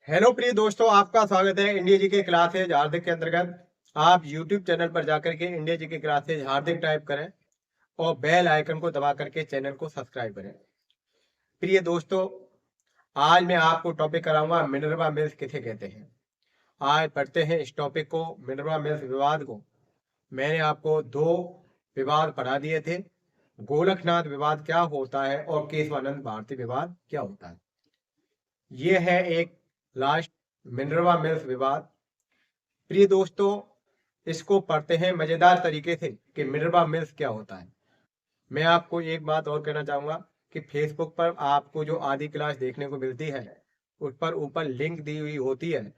Hello प्रिय दोस्तों, आपका स्वागत है इंडिया जी के क्लासेज हार्दिक के अंतर्गत। आप यूट्यूब चैनल पर जाकर के इंडिया जी के क्लासेज हार्दिक टाइप करें और बेल आइकन को दबा करके चैनल को सब्सक्राइब करें। प्रिय दोस्तों, आज मैं आपको टॉपिक कराऊंगा मिनरवा मिल्स किसे कहते हैं। आज पढ़ते हैं इस टॉपिक को, मिनरवा मिल्स विवाद को। मैंने आपको दो विवाद पढ़ा दिए थे, गोलकनाथ विवाद क्या होता है और केशवानंद भारती विवाद क्या होता है। ये है एक लास्ट मिनरवा मिल्स विवाद। प्रिय दोस्तों, इसको पढ़ते हैं मजेदार तरीके से कि मिनरवा मिल्स क्या होता है। मैं आपको एक बात और कहना चाहूंगा कि फेसबुक पर आपको जो आदि क्लास देखने को मिलती है उस पर ऊपर लिंक दी हुई होती है।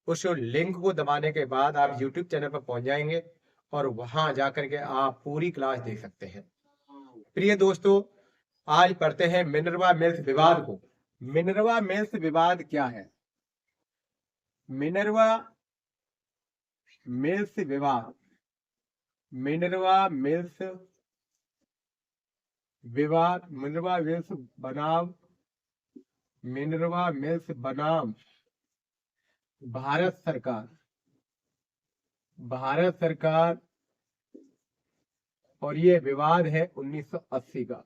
उस लिंक को दबाने के बाद आप यूट्यूब चैनल पर पहुंच जाएंगे और वहां जाकर के आप पूरी क्लास देख सकते हैं। प्रिय दोस्तों, आज पढ़ते हैं मिनरवा मिल्स विवाद को। मिनरवा मिल्स विवाद क्या है? मिनरवा मिल्स विवाद, मिनरवा मिल्स विवाद, मिनरवा मिल्स बनाम, मिनरवा मिल्स बनाम भारत सरकार, भारत सरकार। और ये विवाद है 1980 का।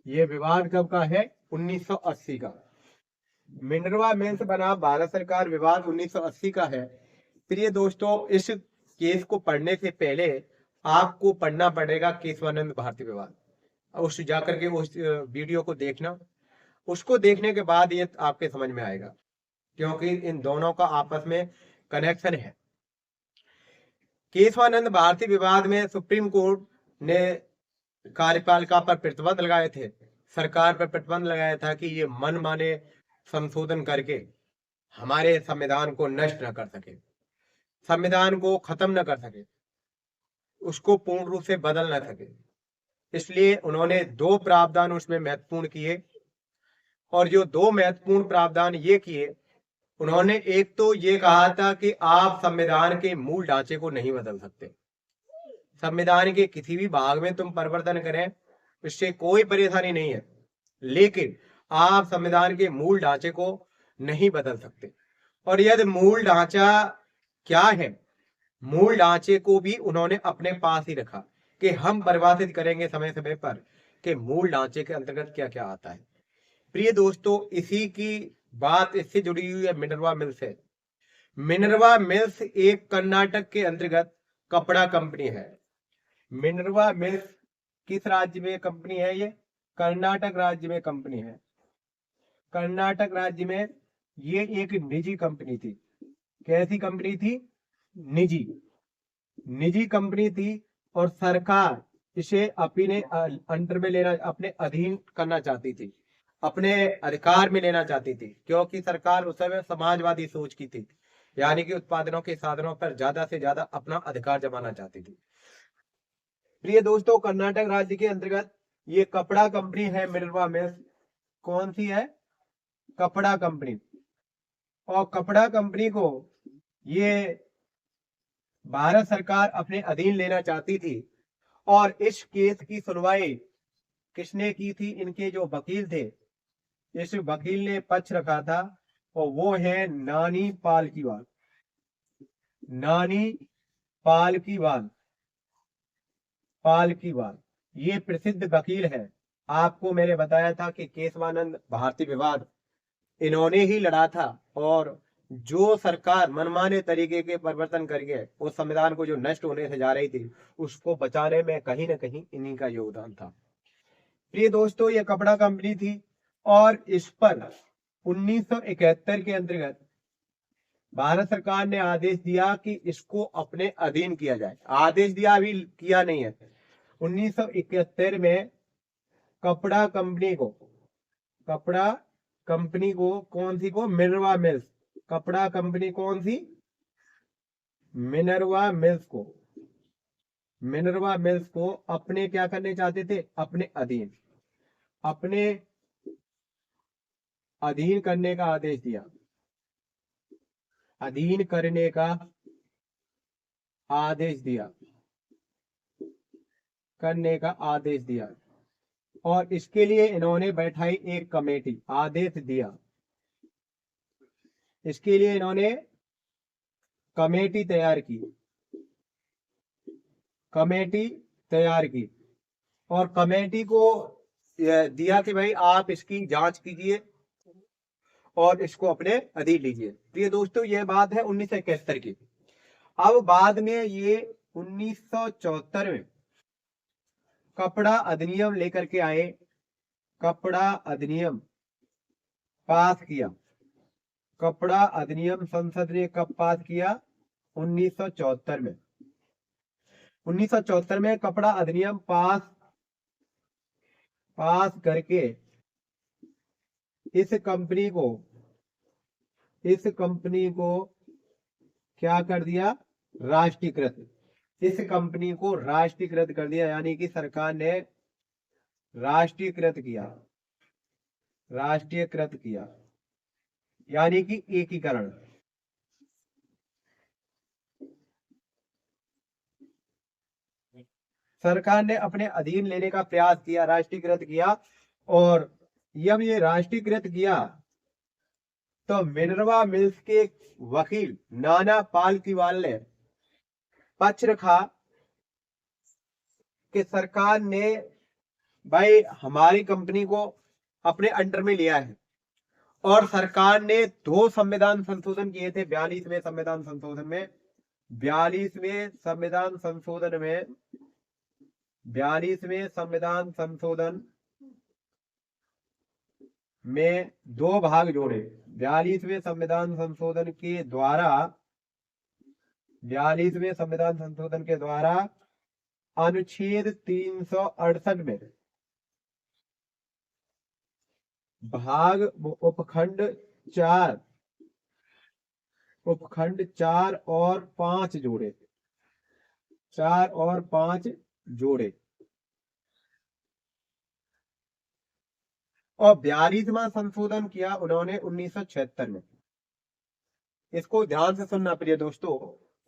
ये विवाद कब का है? 1980 का। मिनरवा मिल्स बनाम भारत सरकार विवाद 1980 का है। प्रिय दोस्तों, इस केस को पढ़ने से पहले आपको पढ़ना पड़ेगा केशवानंद भारती विवाद। उस जाकर के उस वीडियो को देखना। उसको देखने के बाद ये आपके समझ में आएगा, क्योंकि इन दोनों का आपस में कनेक्शन है। केशवानंद भारती विवाद में सुप्रीम कोर्ट ने कार्यपालिका पर प्रतिबंध लगाए थे, सरकार पर प्रतिबंध लगाया था कि ये मन माने संशोधन करके हमारे संविधान को नष्ट न कर सके, संविधान को खत्म न कर सके, उसको पूर्ण रूप से बदल न सके। इसलिए उन्होंने दो प्रावधान उसमें महत्वपूर्ण किए। और जो दो महत्वपूर्ण प्रावधान ये किए, उन्होंने एक तो ये कहा था कि आप संविधान के मूल ढांचे को नहीं बदल सकते। संविधान के किसी भी भाग में तुम परिवर्तन करें, इससे कोई परेशानी नहीं है, लेकिन आप संविधान के मूल ढांचे को नहीं बदल सकते। और यदि मूल ढांचा क्या है, मूल ढांचे को भी उन्होंने अपने पास ही रखा कि हम परिभाषित करेंगे समय समय पर कि मूल ढांचे के अंतर्गत क्या क्या आता है। प्रिय दोस्तों, इसी की बात इससे जुड़ी हुई है मिनरवा मिल्स है। मिनरवा मिल्स एक कर्नाटक के अंतर्गत कपड़ा कंपनी है। मिनरवा मिल्स किस राज्य में कंपनी है? ये कर्नाटक राज्य में कंपनी है। कर्नाटक राज्य में ये एक निजी कंपनी थी। कैसी कंपनी थी? निजी, निजी कंपनी थी। और सरकार इसे अपने अंडर में लेना, अपने अधीन करना चाहती थी, अपने अधिकार में लेना चाहती थी, क्योंकि सरकार उस समय समाजवादी सोच की थी, यानी कि उत्पादनों के साधनों पर ज्यादा से ज्यादा अपना अधिकार जमाना चाहती थी। प्रिय दोस्तों, कर्नाटक राज्य के अंतर्गत ये कपड़ा कंपनी है मिनरवा मिल्स। कौन सी है? कपड़ा कंपनी। और कपड़ा कंपनी को ये भारत सरकार अपने अधीन लेना चाहती थी। और इस केस की सुनवाई किसने की थी? इनके जो वकील थे, इस वकील ने पक्ष रखा था, और वो है नानी पालकीवाल। नानी पालकीवाल, पालकीवाल ये प्रसिद्ध वकील है। आपको मैंने बताया था कि केशवानंद भारती विवाद इन्होंने ही लड़ा था। और जो सरकार मनमाने तरीके के परिवर्तन करके उस संविधान को जो नष्ट होने से जा रही थी, उसको बचाने में कहीं ना कहीं इन्हीं का योगदान था। प्रिय दोस्तों, ये कपड़ा कंपनी थी और इस पर 1971 के अंतर्गत भारत सरकार ने आदेश दिया कि इसको अपने अधीन किया जाए। आदेश दिया, अभी किया नहीं है। 1971 में कपड़ा कंपनी को, कपड़ा कंपनी को, कौन सी को? Minerva mills. कपड़ा कंपनी कौन सी? मिनरवा मिल्स को, मिनरवा मिल्स को अपने क्या करने चाहते थे? अपने अधीन, अपने अधीन करने का आदेश दिया। अधीन करने का आदेश दिया, करने का आदेश दिया। और इसके लिए इन्होंने बैठाई एक कमेटी, आदेश दिया। इसके लिए इन्होंने कमेटी तैयार की, कमेटी तैयार की और कमेटी को दिया कि भाई आप इसकी जांच कीजिए और इसको अपने अधीन लीजिए। प्रिय दोस्तों, यह बात है 1971 की। अब बाद में ये 1974 में कपड़ा अधिनियम लेकर के आए, कपड़ा अधिनियम पास किया। कपड़ा अधिनियम संसद ने कब पास किया? 1974 में। 1974 में कपड़ा अधिनियम पास करके इस कंपनी को क्या कर दिया? राष्ट्रीयकृत। इस कंपनी को राष्ट्रीयकृत कर दिया, यानी कि सरकार ने राष्ट्रीयकृत किया, यानी कि एकीकरण। सरकार ने अपने अधीन लेने का प्रयास किया, राष्ट्रीयकृत किया। और जब ये राष्ट्रीयकृत किया तो मिनर्वा मिल्स के वकील नाना पालकीवाल ने पक्ष रखा कि सरकार ने भाई हमारी कंपनी को अपने अंडर में लिया है और सरकार ने 2 संविधान संशोधन किए थे। 42वें संविधान संशोधन में 42वें संविधान संशोधन में 2 भाग जोड़े। 42वें संविधान संशोधन के द्वारा अनुच्छेद 368 में भाग उपखंड 4 और 5 जोड़े। और 42वां संशोधन किया उन्होंने 1976 में। इसको ध्यान से सुनना प्रिय दोस्तों।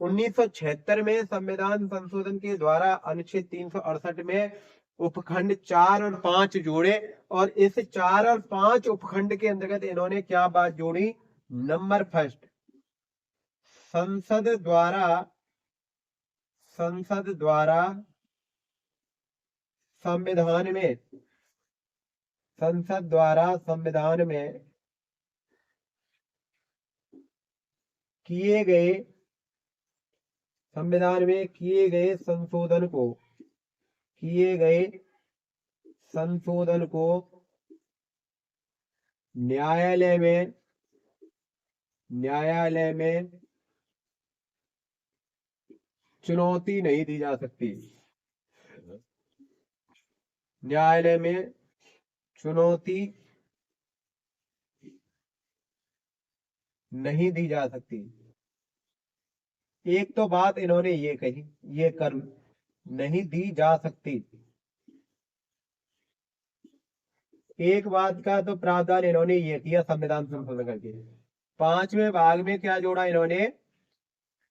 1976 में संविधान संशोधन के द्वारा अनुच्छेद 368 में उपखंड 4 और 5 जोड़े और इस 4 और 5 उपखंड के अंतर्गत इन्होंने क्या बात जोड़ी? नंबर फर्स्ट, संसद द्वारा संविधान में किए गए संशोधन को न्यायालय में चुनौती नहीं दी जा सकती। न्यायालय में चुनौती नहीं दी जा सकती। एक तो बात इन्होंने ये कही, ये कर नहीं दी जा सकती। एक बात का तो प्रावधान इन्होंने ये किया संविधान संशोधन करके। 5वें भाग में क्या जोड़ा इन्होंने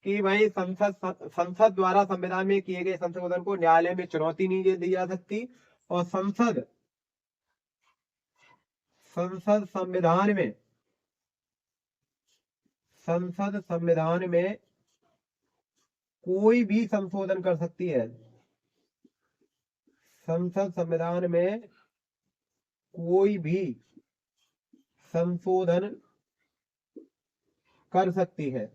कि भाई संसद द्वारा संविधान में किए गए संशोधन को न्यायालय में चुनौती नहीं दी जा सकती और संसद संविधान में कोई भी संशोधन कर सकती है। संसद संविधान में कोई भी संशोधन कर सकती है।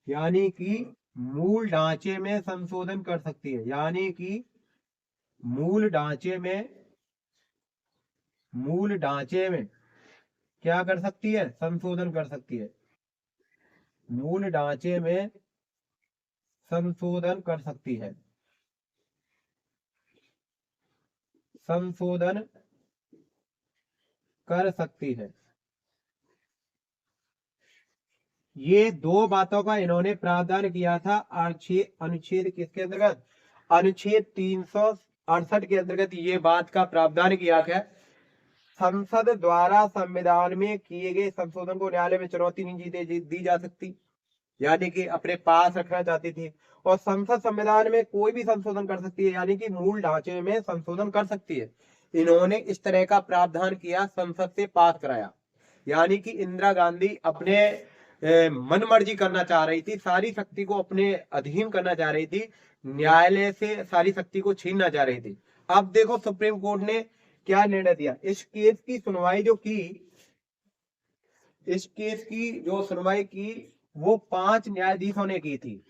यानी कि मूल ढांचे में संशोधन कर सकती है, यानी कि मूल ढांचे में क्या कर सकती है? संशोधन कर सकती है। मूल ढांचे में संशोधन कर सकती है। ये 2 बातों का इन्होंने प्रावधान किया था अनुच्छेद किसके अंतर्गत? अनुच्छेद 368 के अंतर्गत ये बात का प्रावधान किया था। संसद द्वारा संविधान में किए गए संशोधन को न्यायालय में चुनौती नहीं दी जा सकती, यानी कि अपने पास रखना चाहती थी। और संसद संविधान में कोई भी संशोधन कर सकती है, यानी कि मूल ढांचे में संशोधन कर सकती है। इन्होंने इस तरह का प्रावधान किया, संसद से पास कराया। यानी कि इंदिरा गांधी अपने मन मर्जी करना चाह रही थी, सारी शक्ति को अपने अधीन करना चाह रही थी, न्यायालय से सारी शक्ति को छीनना चाह रही थी। अब देखो सुप्रीम कोर्ट ने क्या निर्णय दिया। इस केस की सुनवाई वो 5 न्यायाधीशों ने की थी।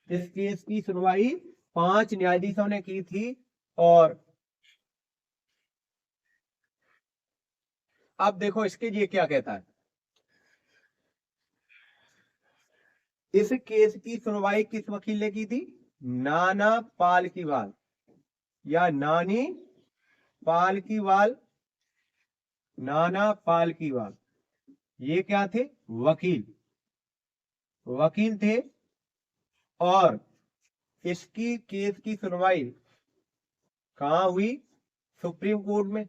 इस केस की सुनवाई 5 न्यायाधीशों ने की थी। और अब देखो इसके लिए क्या कहता है। इस केस की सुनवाई किस वकील ने की थी? नाना पालकीवाल या नानी पालकीवाल, नाना पालकीवाल, ये क्या थे? वकील थे। और इसकी केस की सुनवाई कहां हुई? सुप्रीम कोर्ट में।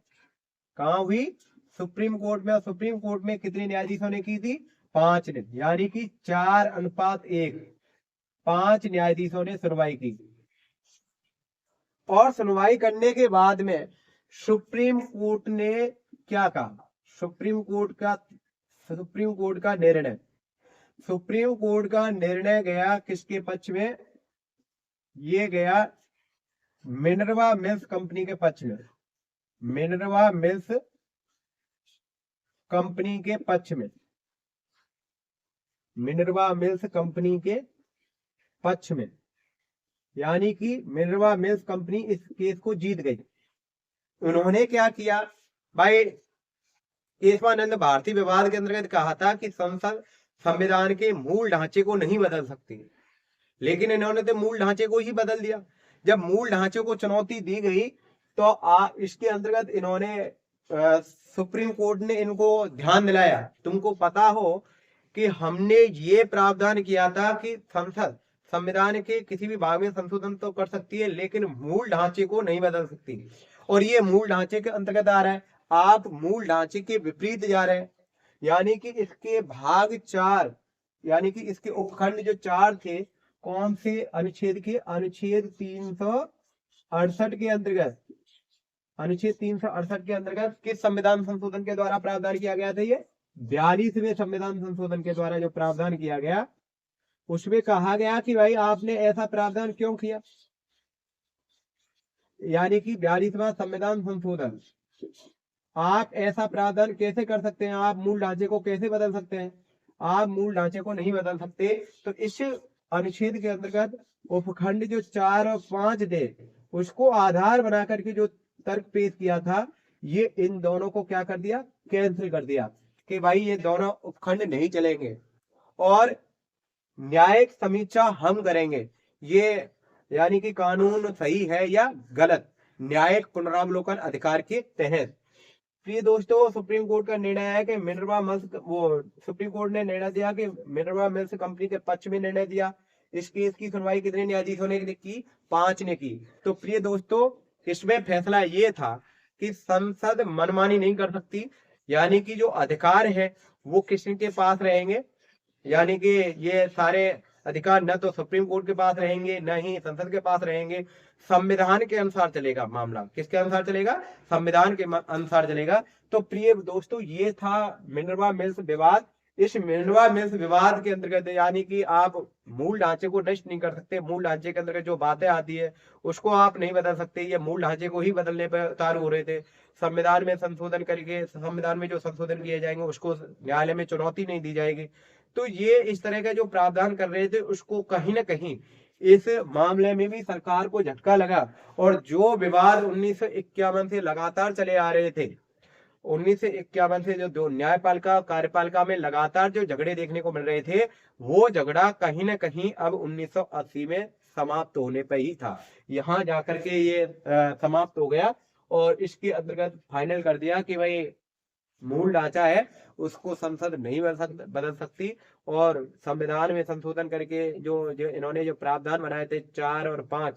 कहां हुई? सुप्रीम कोर्ट में। और सुप्रीम कोर्ट में कितने न्यायाधीशों ने की थी? 5 ने, यानी कि 4:1, 5 न्यायाधीशों ने सुनवाई की। और सुनवाई करने के बाद में सुप्रीम कोर्ट ने क्या कहा? सुप्रीम कोर्ट का निर्णय गया किसके पक्ष में? ये गया मिनर्वा मिल्स कंपनी के पक्ष में। मिनर्वा मिल्स कंपनी के पक्ष में। मिनर्वा मिल्स कंपनी के पक्ष में, यानी कि मिनर्वा मिल्स कंपनी इस केस को जीत गई। उन्होंने क्या किया भाई? केशवानंद भारती विवाद के अंतर्गत कहा था कि संसद संविधान के मूल ढांचे को नहीं बदल सकती, लेकिन इन्होंने तो मूल ढांचे को ही बदल दिया। जब मूल ढांचे को चुनौती दी गई तो इसके अंतर्गत इन्होंने सुप्रीम कोर्ट ने इनको ध्यान दिलाया, तुमको पता हो कि हमने ये प्रावधान किया था कि संसद संविधान के किसी भी भाग में संशोधन तो कर सकती है, लेकिन मूल ढांचे को नहीं बदल सकती। और ये मूल ढांचे के अंतर्गत आ रहा है। आप मूल ढांचे के विपरीत जा रहे हैं, यानी कि इसके भाग 4, यानी कि इसके उपखंड जो 4 थे, कौन से अनुच्छेद के? अनुच्छेद 368 के अंतर्गत। अनुच्छेद 368 के अंतर्गत किस संविधान संशोधन के द्वारा प्रावधान किया गया था? ये 42वें संविधान संशोधन के द्वारा जो प्रावधान किया गया, उसमें कहा गया कि भाई आपने ऐसा प्रावधान क्यों किया? यानी कि 42वां संविधान संशोधन, आप ऐसा प्रावधान कैसे कर सकते हैं? आप मूल ढांचे को कैसे बदल सकते हैं? आप मूल ढांचे को नहीं बदल सकते। तो इस अनुच्छेद के अंतर्गत उपखंड जो 4 और 5 थे, उसको आधार बना करके जो तर्क पेश किया था, ये इन दोनों को क्या कर दिया? कैंसिल कर दिया कि भाई ये दोनों उपखंड नहीं चलेंगे और न्यायिक समीक्षा हम करेंगे। ये यानी कि कानून सही है या गलत, न्यायिक पुनरावलोकन अधिकार के तहत। प्रिय दोस्तों, सुप्रीम कोर्ट का निर्णय है कि सुप्रीम कोर्ट ने निर्णय दिया कि मिनर्वा मिल्स कंपनी के पक्ष में निर्णय दिया। इस केस की सुनवाई कितने न्यायाधीशों ने की? 5 ने की। तो प्रिय दोस्तों, इसमें फैसला ये था कि संसद मनमानी नहीं कर सकती, यानी कि जो अधिकार है वो किसके पास रहेंगे? यानी कि ये सारे अधिकार न तो सुप्रीम कोर्ट के पास रहेंगे, न ही संसद के पास रहेंगे। संविधान के अनुसार चलेगा मामला। किसके अनुसार चलेगा? संविधान के अनुसार चलेगा। तो प्रिय दोस्तों, ये था मिनर्वा मिल्स विवाद। इस मिनर्वा मिल्स विवाद के अंतर्गत यानी कि आप मूल ढांचे को नष्ट नहीं कर सकते। मूल ढांचे के अंतर्गत जो बातें आती है उसको आप नहीं बदल सकते। ये मूल ढांचे को ही बदलने पर उतारू हो रहे थे। संविधान में संशोधन करके संविधान में जो संशोधन किए जाएंगे उसको न्यायालय में चुनौती नहीं दी जाएगी। तो ये इस तरह का जो प्रावधान कर रहे थे, उसको कहीं ना कहीं इस मामले में भी सरकार को झटका लगा। और जो विवाद 1951 से लगातार चले आ रहे थे, 1951 से जो न्यायपालिका कार्यपालिका में लगातार जो झगड़े देखने को मिल रहे थे, वो झगड़ा कहीं ना कहीं अब 1980 में समाप्त होने पर ही था। यहां जाकर के ये समाप्त हो गया और इसके अंतर्गत फाइनल कर दिया कि भाई मूल ढांचा है उसको संसद नहीं बदल सकती। और संविधान में संशोधन करके जो इन्होंने जो प्रावधान बनाए थे 4 और 5,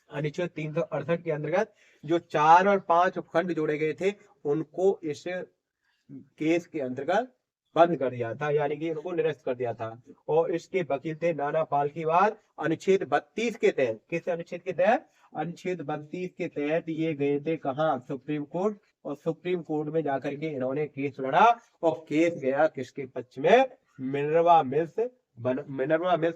अनुच्छेद 368 के अंतर्गत जो 4 और 5 उपखंड जोड़े गए थे, उनको इस केस के अंतर्गत बंद कर दिया था, यानी कि उनको निरस्त कर दिया था। और इसके वकील थे नाना पालकीवाल। अनुच्छेद 32 के तहत, किस अनुच्छेद के तहत? अनुच्छेद 32 के तहत ये गए थे कहाँ? Supreme court. और सुप्रीम कोर्ट में जाकर के इन्होंने केस लड़ा, और केस गया किसके पक्ष में? मिनर्वा मिल्स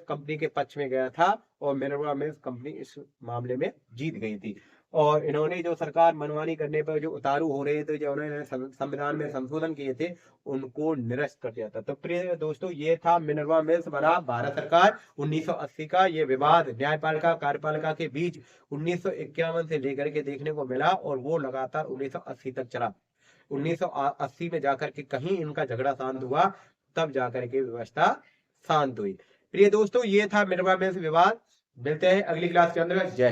कंपनी के पक्ष में गया था, और मिनर्वा मिल्स कंपनी इस मामले में जीत गई थी। और इन्होंने जो सरकार मनमानी करने पर जो उतारू हो रहे थे, जो उन्होंने संविधान में संशोधन किए थे, उनको निरस्त कर दिया था। तो प्रिय दोस्तों, ये था मिनर्वा मिल्स बनाम भारत सरकार 1980 का ये विवाद न्यायपालिका कार्यपालिका के बीच 1951 से लेकर के देखने को मिला, और वो लगातार 1980 तक चला। 1980 में जाकर के कहीं इनका झगड़ा शांत हुआ, तब जाकर के व्यवस्था शांत हुई। प्रिय दोस्तों, ये था मिनर्वा मिल्स विवाद। मिलते हैं अगली क्लास के अंदर। जय